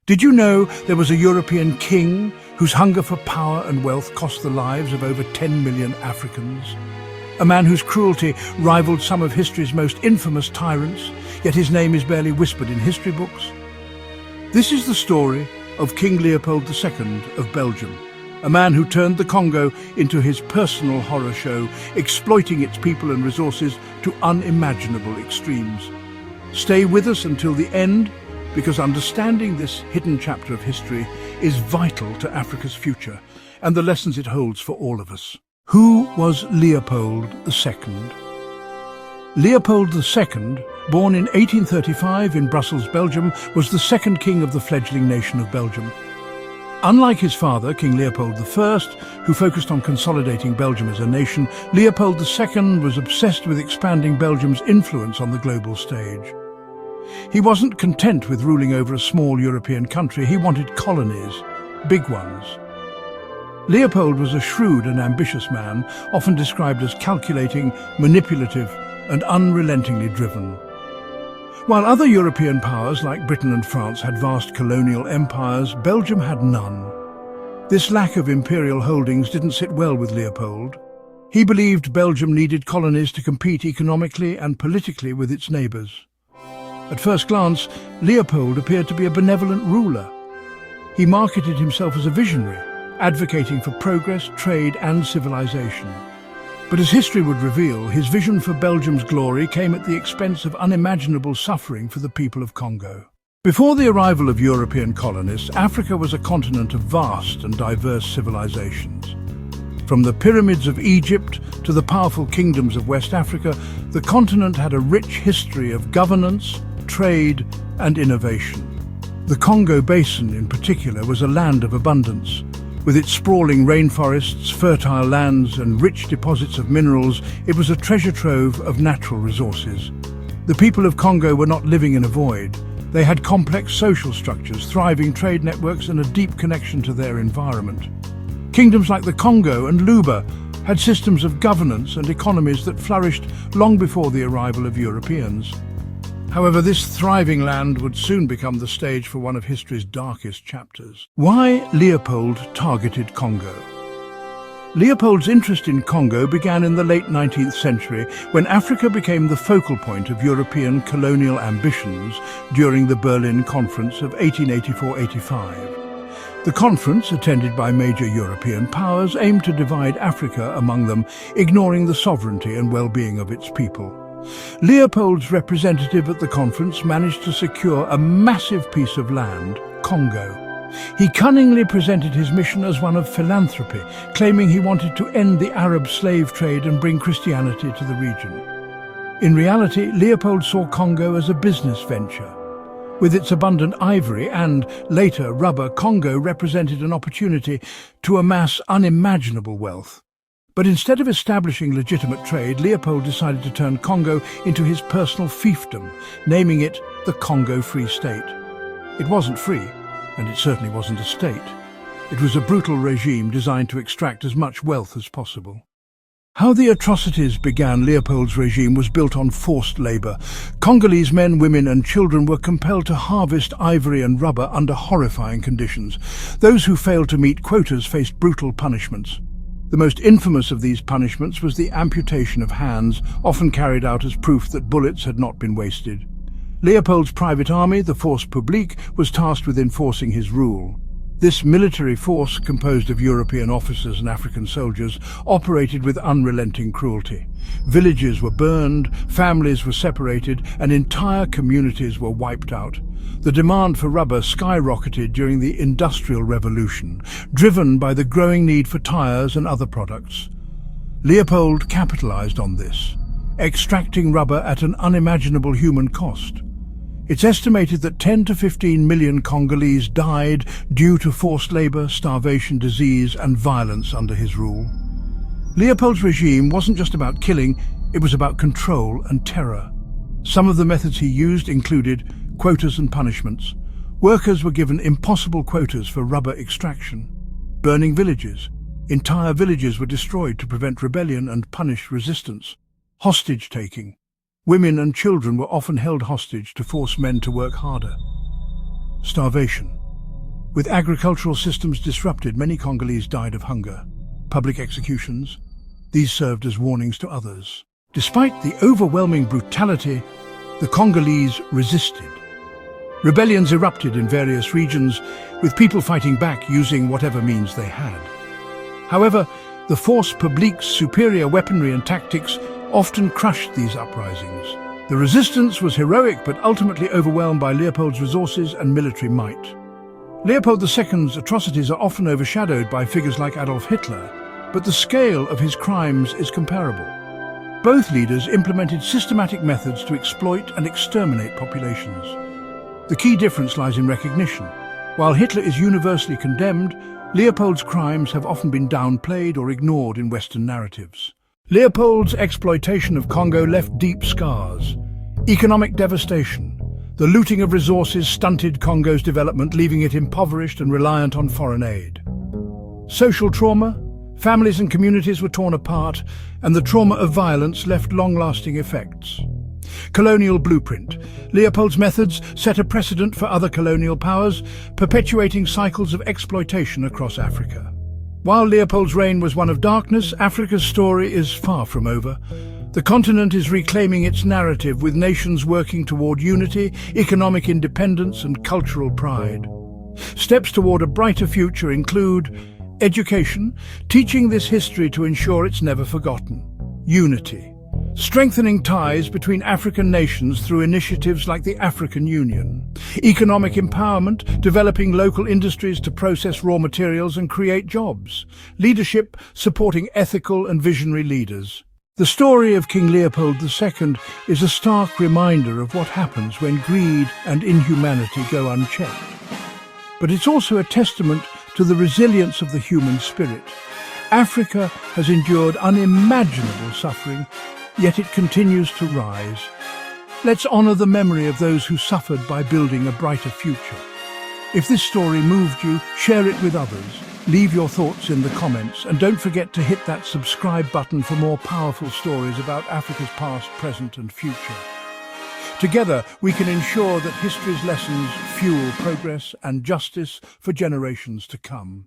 Did you know there was a European king whose hunger for power and wealth cost the lives of over 10 million Africans? A man whose cruelty rivaled some of history's most infamous tyrants, yet his name is barely whispered in history books? This is the story of King Leopold II of Belgium, a man who turned the Congo into his personal horror show, exploiting its people and resources to unimaginable extremes. Stay with us until the end, because understanding this hidden chapter of history is vital to Africa's future and the lessons it holds for all of us. Who was Leopold II? Leopold II, born in 1835 in Brussels, Belgium, was the second king of the fledgling nation of Belgium. Unlike his father, King Leopold I, who focused on consolidating Belgium as a nation, Leopold II was obsessed with expanding Belgium's influence on the global stage. He wasn't content with ruling over a small European country. He wanted colonies, big ones. Leopold was a shrewd and ambitious man, often described as calculating, manipulative, and unrelentingly driven. While other European powers like Britain and France had vast colonial empires, Belgium had none. This lack of imperial holdings didn't sit well with Leopold. He believed Belgium needed colonies to compete economically and politically with its neighbours. At first glance, Leopold appeared to be a benevolent ruler. He marketed himself as a visionary, advocating for progress, trade and civilization. But as history would reveal, his vision for Belgium's glory came at the expense of unimaginable suffering for the people of Congo. Before the arrival of European colonists, Africa was a continent of vast and diverse civilizations. From the pyramids of Egypt to the powerful kingdoms of West Africa, the continent had a rich history of governance, trade and innovation. The Congo Basin, in particular, was a land of abundance. With its sprawling rainforests, fertile lands and rich deposits of minerals, it was a treasure trove of natural resources. The people of Congo were not living in a void. They had complex social structures, thriving trade networks and a deep connection to their environment. Kingdoms like the Congo and Luba had systems of governance and economies that flourished long before the arrival of Europeans. However, this thriving land would soon become the stage for one of history's darkest chapters. Why Leopold targeted Congo? Leopold's interest in Congo began in the late 19th century when Africa became the focal point of European colonial ambitions during the Berlin Conference of 1884-85. The conference, attended by major European powers, aimed to divide Africa among them, ignoring the sovereignty and well-being of its people. Leopold's representative at the conference managed to secure a massive piece of land, Congo. He cunningly presented his mission as one of philanthropy, claiming he wanted to end the Arab slave trade and bring Christianity to the region. In reality, Leopold saw Congo as a business venture. With its abundant ivory and, later, rubber, Congo represented an opportunity to amass unimaginable wealth. But instead of establishing legitimate trade, Leopold decided to turn Congo into his personal fiefdom, naming it the Congo Free State. It wasn't free, and it certainly wasn't a state. It was a brutal regime designed to extract as much wealth as possible. How the atrocities began Leopold's regime was built on forced labor. Congolese men, women and children were compelled to harvest ivory and rubber under horrifying conditions. Those who failed to meet quotas faced brutal punishments. The most infamous of these punishments was the amputation of hands, often carried out as proof that bullets had not been wasted. Leopold's private army, the Force Publique, was tasked with enforcing his rule. This military force, composed of European officers and African soldiers, operated with unrelenting cruelty. Villages were burned, families were separated, and entire communities were wiped out. The demand for rubber skyrocketed during the Industrial Revolution, driven by the growing need for tires and other products. Leopold capitalized on this, extracting rubber at an unimaginable human cost. It's estimated that 10 to 15 million Congolese died due to forced labor, starvation, disease, and violence under his rule. Leopold's regime wasn't just about killing, it was about control and terror. Some of the methods he used included quotas and punishments. Workers were given impossible quotas for rubber extraction. Burning villages. Entire villages were destroyed to prevent rebellion and punish resistance. Hostage-taking. Women and children were often held hostage to force men to work harder. Starvation. With agricultural systems disrupted, many Congolese died of hunger. Public executions, these served as warnings to others. Despite the overwhelming brutality, the Congolese resisted. Rebellions erupted in various regions, with people fighting back using whatever means they had. However, the force publique's superior weaponry and tactics often crushed these uprisings. The resistance was heroic but ultimately overwhelmed by Leopold's resources and military might. Leopold II's atrocities are often overshadowed by figures like Adolf Hitler, but the scale of his crimes is comparable. Both leaders implemented systematic methods to exploit and exterminate populations. The key difference lies in recognition. While Hitler is universally condemned, Leopold's crimes have often been downplayed or ignored in Western narratives. Leopold's exploitation of Congo left deep scars. Economic devastation. The looting of resources stunted Congo's development, leaving it impoverished and reliant on foreign aid. Social trauma. Families and communities were torn apart, and the trauma of violence left long-lasting effects. Colonial blueprint. Leopold's methods set a precedent for other colonial powers, perpetuating cycles of exploitation across Africa. While Leopold's reign was one of darkness, Africa's story is far from over. The continent is reclaiming its narrative, with nations working toward unity, economic independence, and cultural pride. Steps toward a brighter future include education, teaching this history to ensure it's never forgotten. Unity. Strengthening ties between African nations through initiatives like the African Union. Economic empowerment, developing local industries to process raw materials and create jobs. Leadership, supporting ethical and visionary leaders. The story of King Leopold II is a stark reminder of what happens when greed and inhumanity go unchecked. But it's also a testament to the resilience of the human spirit. Africa has endured unimaginable suffering, yet it continues to rise. Let's honor the memory of those who suffered by building a brighter future. If this story moved you, share it with others. Leave your thoughts in the comments, and don't forget to hit that subscribe button for more powerful stories about Africa's past, present, and future. Together, we can ensure that history's lessons fuel progress and justice for generations to come.